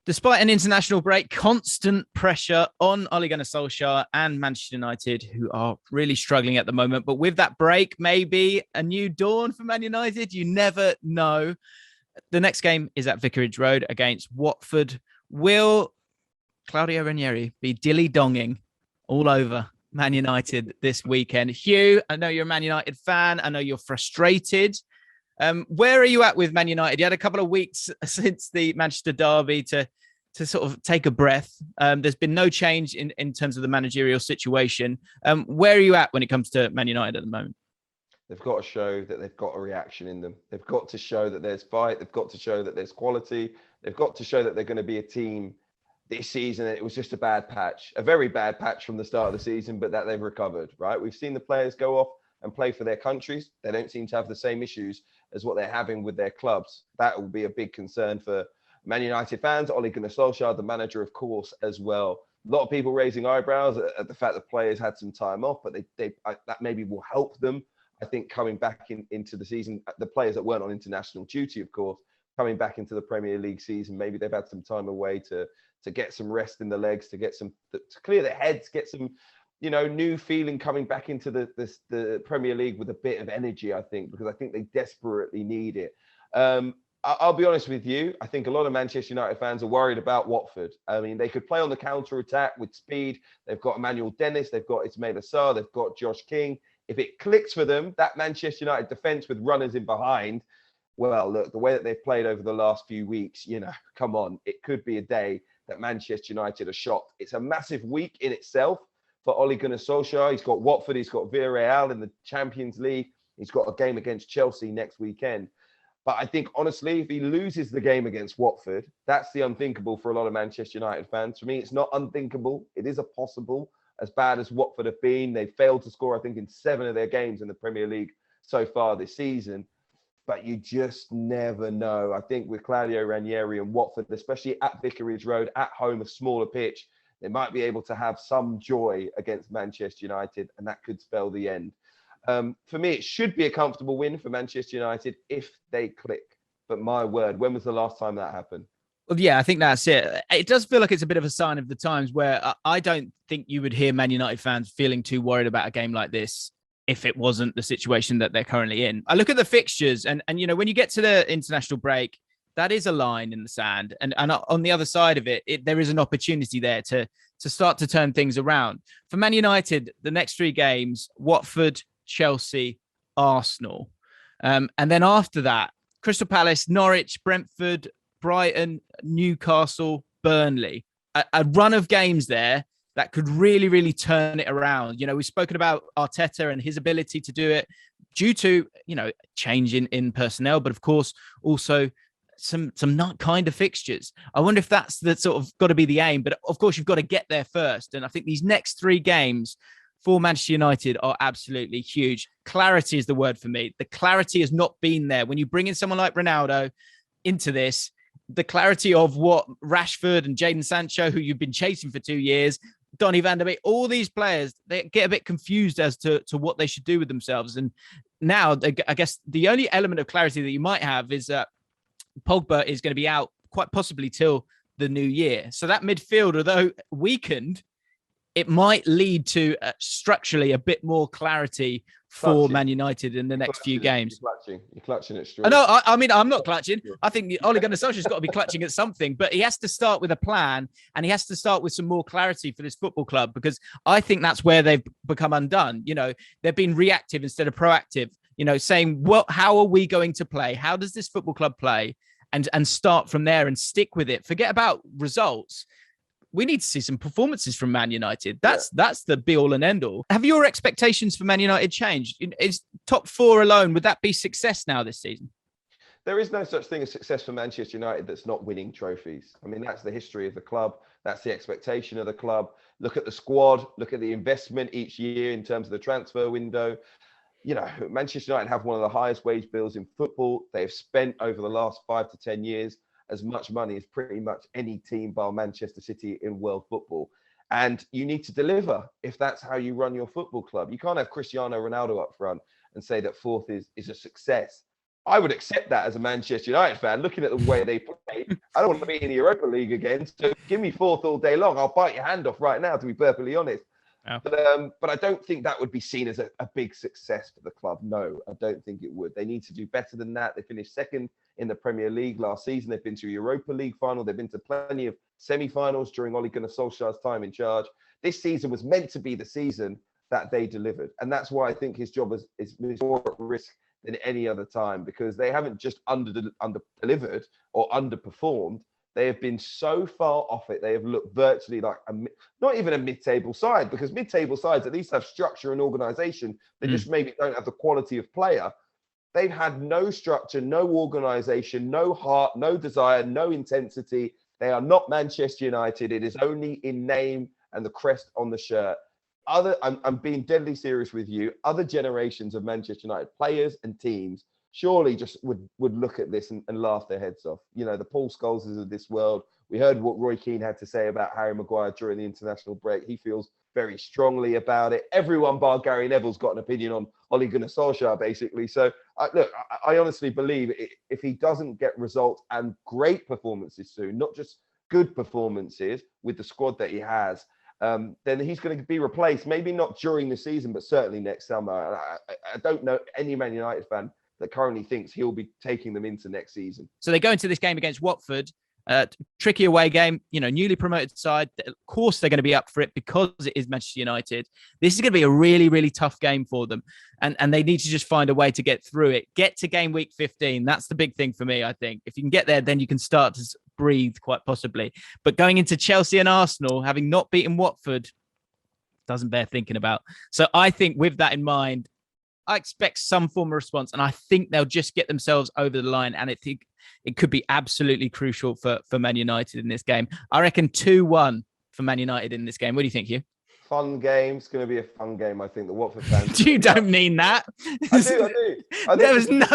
Despite an international break, constant pressure on Ole Gunnar Solskjaer and Manchester United, who are really struggling at the moment. But with that break, maybe a new dawn for Man United. You never know. The next game is at Vicarage Road against Watford. Will Claudio Ranieri be dilly-donging all over Man United this weekend? Hugh, I know you're a Man United fan. I know you're frustrated. Where are you at with Man United? You had a couple of weeks since the Manchester derby to sort of take a breath. There's been no change in terms of the managerial situation. Where are you at when it comes to Man United at the moment? They've got to show that they've got a reaction in them. They've got to show that there's fight. They've got to show that there's quality. They've got to show that they're going to be a team this season. It was just a bad patch, a very bad patch from the start of the season, but that they've recovered, right? We've seen the players go off and play for their countries. They don't seem to have the same issues as what they're having with their clubs. That will be a big concern for Man United fans. Ole Gunnar Solskjaer, the manager, of course, as well. A lot of people raising eyebrows at the fact that players had some time off, but that maybe will help them. I think coming back into the season, the players that weren't on international duty, of course, coming back into the Premier League season, maybe they've had some time away to get some rest in the legs, to clear their heads, get some new feeling coming back into the Premier League with a bit of energy, I think, because I think they desperately need it. I'll be honest with you. I think a lot of Manchester United fans are worried about Watford. I mean, they could play on the counter-attack with speed. They've got Emmanuel Dennis. They've got Ismaila Sarr. They've got Josh King. If it clicks for them, that Manchester United defence with runners in behind, well, look, the way that they've played over the last few weeks, come on. It could be a day that Manchester United are shocked. It's a massive week in itself for Ole Gunnar Solskjaer. He's got Watford, he's got Villarreal in the Champions League. He's got a game against Chelsea next weekend. But I think, honestly, if he loses the game against Watford, that's the unthinkable for a lot of Manchester United fans. For me, it's not unthinkable. It is a possible. As bad as Watford have been, they failed to score, I think, in 7 of their games in the Premier League so far this season. But you just never know. I think with Claudio Ranieri and Watford, especially at Vicarage Road, at home, a smaller pitch, they might be able to have some joy against Manchester United, and that could spell the end. For me, it should be a comfortable win for Manchester United if they click. But my word, when was the last time that happened? Well, yeah, I think that's it. It does feel like it's a bit of a sign of the times where I don't think you would hear Man United fans feeling too worried about a game like this if it wasn't the situation that they're currently in. I look at the fixtures and when you get to the international break, that is a line in the sand. And on the other side of it, there is an opportunity there to start to turn things around. For Man United, the next 3 games, Watford, Chelsea, Arsenal. And then after that, Crystal Palace, Norwich, Brentford, Brighton, Newcastle, Burnley. A run of games there that could really, really turn it around. We've spoken about Arteta and his ability to do it due to, change in personnel, but of course, also some not kind of fixtures. I wonder if that's the sort of got to be the aim, but of course, you've got to get there first. And I think these next 3 games for Manchester United are absolutely huge. Clarity is the word for me. The clarity has not been there. When you bring in someone like Ronaldo into this, the clarity of what Rashford and Jadon Sancho, who you've been chasing for 2 years, Donny van der Beek, all these players, they get a bit confused as to what they should do with themselves. And now, I guess the only element of clarity that you might have is that Pogba is going to be out quite possibly till the new year. So that midfield, although weakened, it might lead to structurally a bit more clarity for Man United in the next few games. You're clutching it straight. No, I mean, I'm not clutching. I think Ole Gunnar Solskjaer's got to be clutching at something, but he has to start with a plan and he has to start with some more clarity for this football club, because I think that's where they've become undone. They've been reactive instead of proactive, saying, how are we going to play? How does this football club play? And start from there and stick with it. Forget about results. We need to see some performances from Man United. That's the be all and end all. Have your expectations for Man United changed? Is top 4 alone, would that be success now this season? There is no such thing as success for Manchester United that's not winning trophies. I mean, that's the history of the club. That's the expectation of the club. Look at the squad. Look at the investment each year in terms of the transfer window. Manchester United have one of the highest wage bills in football. They've spent over the last 5 to 10 years as much money as pretty much any team bar Manchester City in world football. And you need to deliver if that's how you run your football club. You can't have Cristiano Ronaldo up front and say that 4th is a success. I would accept that as a Manchester United fan, looking at the way they play. I don't want to be in the Europa League again, so give me fourth all day long. I'll bite your hand off right now, to be perfectly honest. Oh. But I don't think that would be seen as a big success for the club. No, I don't think it would. They need to do better than that. They finished second in the Premier League last season. They've been to a Europa League final. They've been to plenty of semi-finals during Ole Gunnar Solskjaer's time in charge. This season was meant to be the season that they delivered. And that's why I think his job is more at risk than any other time, because they haven't just under-delivered or underperformed. They have been so far off it. They have looked virtually like not even a mid-table side, because mid-table sides at least have structure and organisation. They just maybe don't have the quality of player. They've had no structure, no organisation, no heart, no desire, no intensity. They are not Manchester United. It is only in name and the crest on the shirt. I'm being deadly serious with you. Other generations of Manchester United players and teams surely just would look at this and laugh their heads off. You know, the Paul Scholes's of this world. We heard what Roy Keane had to say about Harry Maguire during the international break. He feels very strongly about it. Everyone bar Gary Neville's got an opinion on Ole Gunnar Solskjaer, basically. So, I honestly believe if he doesn't get results and great performances soon, not just good performances with the squad that he has, then he's going to be replaced. Maybe not during the season, but certainly next summer. I don't know any Man United fan that currently thinks he'll be taking them into next season. So they go into this game against Watford. Tricky away game, newly promoted side. Of course, they're going to be up for it because it is Manchester United. This is going to be a really, really tough game for them. And they need to just find a way to get through it. Get to game week 15. That's the big thing for me, I think. If you can get there, then you can start to breathe quite possibly. But going into Chelsea and Arsenal, having not beaten Watford, doesn't bear thinking about. So I think with that in mind, I expect some form of response, and I think they'll just get themselves over the line. And I think it could be absolutely crucial for Man United in this game. I reckon 2-1 for Man United in this game. What do you think, Hugh? Fun game. It's going to be a fun game. I think the Watford fans. You don't mean that. I do. There was no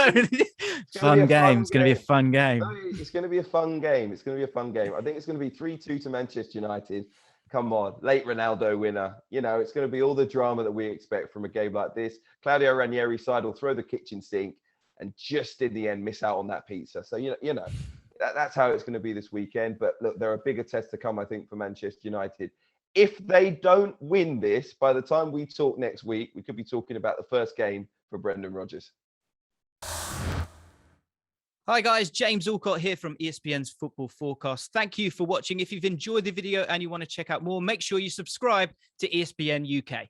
fun game. It's going to be a fun game. It's going to be a fun game. It's going to be a fun game. I think it's going to be 3-2 to Manchester United. Come on, late Ronaldo winner. It's going to be all the drama that we expect from a game like this. Claudio Ranieri's side will throw the kitchen sink and just in the end miss out on that pizza. So, that's how it's going to be this weekend. But look, there are bigger tests to come, I think, for Manchester United. If they don't win this, by the time we talk next week, we could be talking about the first game for Brendan Rodgers. Hi guys, James Allcott here from ESPN's Football Forecast. Thank you for watching. If you've enjoyed the video and you want to check out more, make sure you subscribe to ESPN UK.